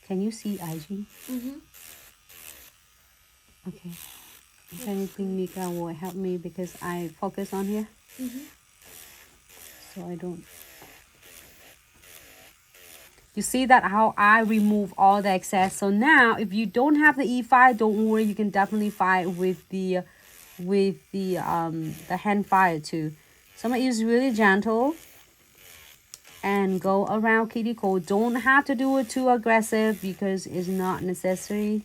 Can you see IG? Okay. If anything, Mika will help me because I focus on here. So I don't. You see that how I remove all the excess. So now, if you don't have the E5, don't worry. You can definitely fire with the hand fire too. So I'm gonna use really gentle and go around kitty core. Don't have to do it too aggressive because it's not necessary.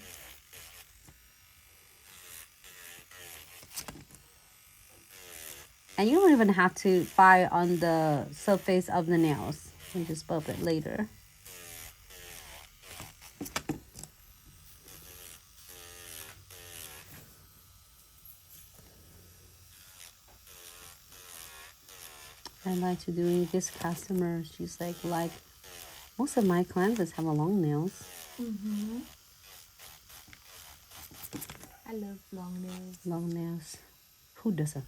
And you don't even have to fire on the surface of the nails. You can just buff it later. I like to doing this customer. She's like most of my clients have a long nails. I love long nails. Long nails. Who doesn't?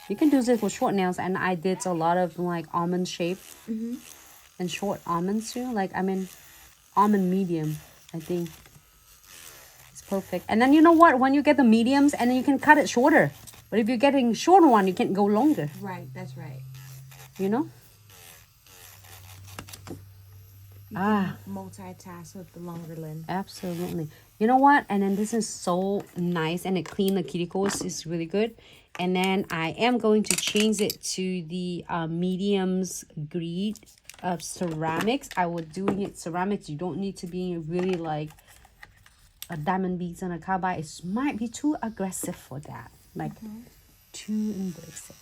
You can do this with short nails, and I did a lot of like almond shape and short almonds too. Like I mean, almond medium. I think it's perfect. And then you know what? When you get the mediums, and then you can cut it shorter. But if you're getting shorter one, you can go longer. Right, that's right. You know? You can multitask with the longer lens. Absolutely. You know what? And then this is so nice, and it clean the cuticles. It's really good. And then I am going to change it to the mediums grade of ceramics. I was doing it ceramics. You don't need to be really like a diamond beads and a carbide. It might be too aggressive for that. Like too invasive.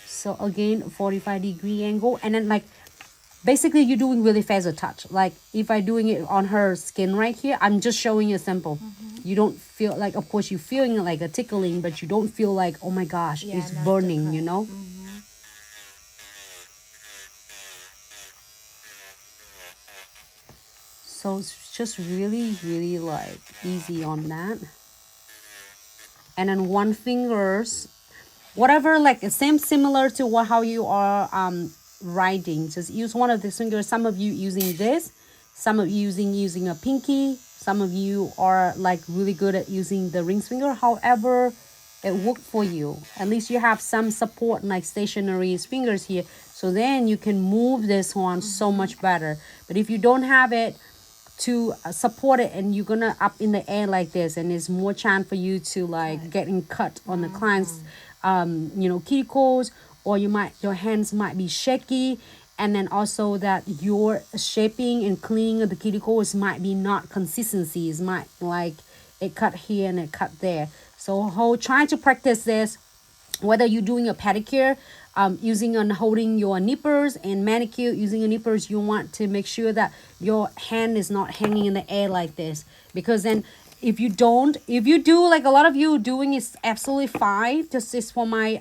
So again, 45-degree angle, and then like basically you're doing really fast a touch. Like if I'm doing it on her skin right here, I'm just showing you simple. You don't feel like, of course you're feeling like a tickling, but you don't feel like, oh my gosh, it's burning, you know. So it's just really like easy on that. And then one fingers, whatever, like similar to how you are writing. Just use one of these fingers. Some of you using this, some of you using a pinky, some of you are like really good at using the ring finger. However it worked for you, at least you have some support like stationary fingers here, so then you can move this one so much better. But if you don't have it to support it, and you're gonna up in the air like this, and there's more chance for you to like getting cut on the client's you know, cuticles, or your hands might be shaky, and then also that your shaping and cleaning of the cuticles might be not consistencies, might like it cut here and it cut there. So try to practice this, whether you're doing a pedicure, using and holding your nippers, and manicure using your nippers. You want to make sure that your hand is not hanging in the air like this, because then if you do, like a lot of you doing, is absolutely fine. Just is for my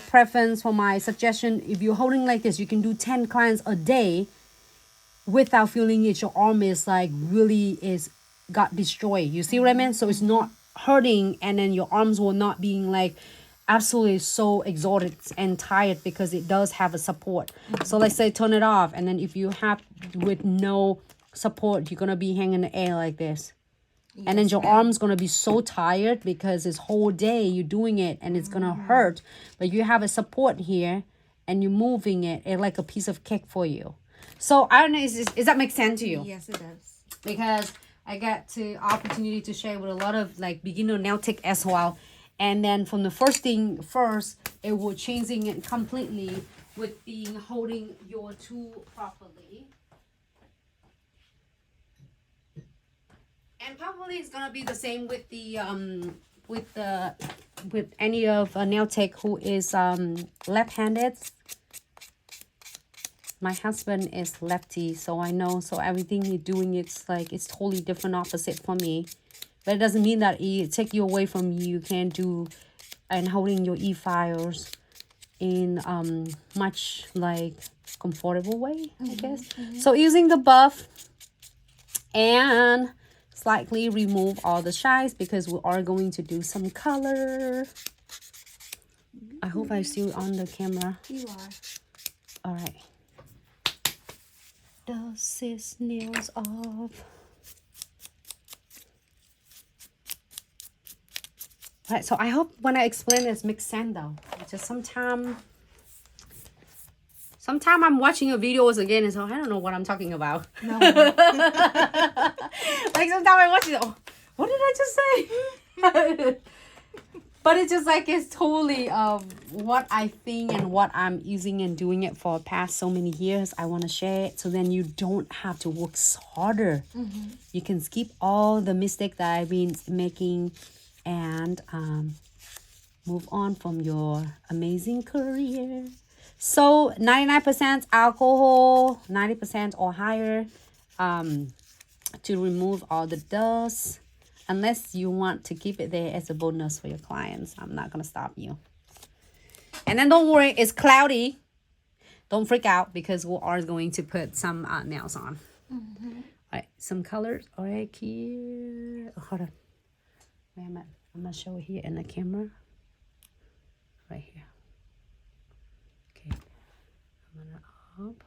preference, for my suggestion. If you're holding like this, you can do 10 clients a day without feeling it. Your arm is like really got destroyed. You see what I mean? So it's not hurting, and then your arms will not being like absolutely so exhausted and tired, because it does have a support. So let's say turn it off, and then if you have with no support, you're gonna be hanging in the air like this. And then your arm's gonna be so tired because this whole day you're doing it, and it's gonna hurt. But you have a support here, and you're moving it. It's like a piece of cake for you. So I don't know, does that make sense to you? Yes, it does. Because I got the opportunity to share with a lot of like beginner nail tech as well. And then from the first, it will changing it completely with being holding your tool properly. And probably it's gonna be the same with the with any of a nail tech who is left-handed. My husband is lefty, so I know. So everything he's doing, it's like it's totally different, opposite for me. But it doesn't mean that it take you away from you can't do and holding your e-files in much like comfortable way, I guess. So using the buff and slightly remove all the shines, because we are going to do some color. I hope I'm still on the camera. You are. All right. dust his nails off. Right, so I hope when I explain this makes sense though. Just sometimes I'm watching your videos again and so I don't know what I'm talking about. No. Like sometimes I watch it, oh, what did I just say? But it's just like it's totally what I think and what I'm using and doing it for past so many years. I want to share it so then you don't have to work harder. You can skip all the mistakes that I've been making and move on from your amazing career. So 99% alcohol, 90% or higher to remove all the dust. Unless you want to keep it there as a bonus for your clients. I'm not going to stop you. And then don't worry, it's cloudy. Don't freak out because we are going to put some nails on. All right, some colors. All right, here. Hold on. Wait a minute. I'm going to show it here in the camera. Right here. Okay. I'm going to up.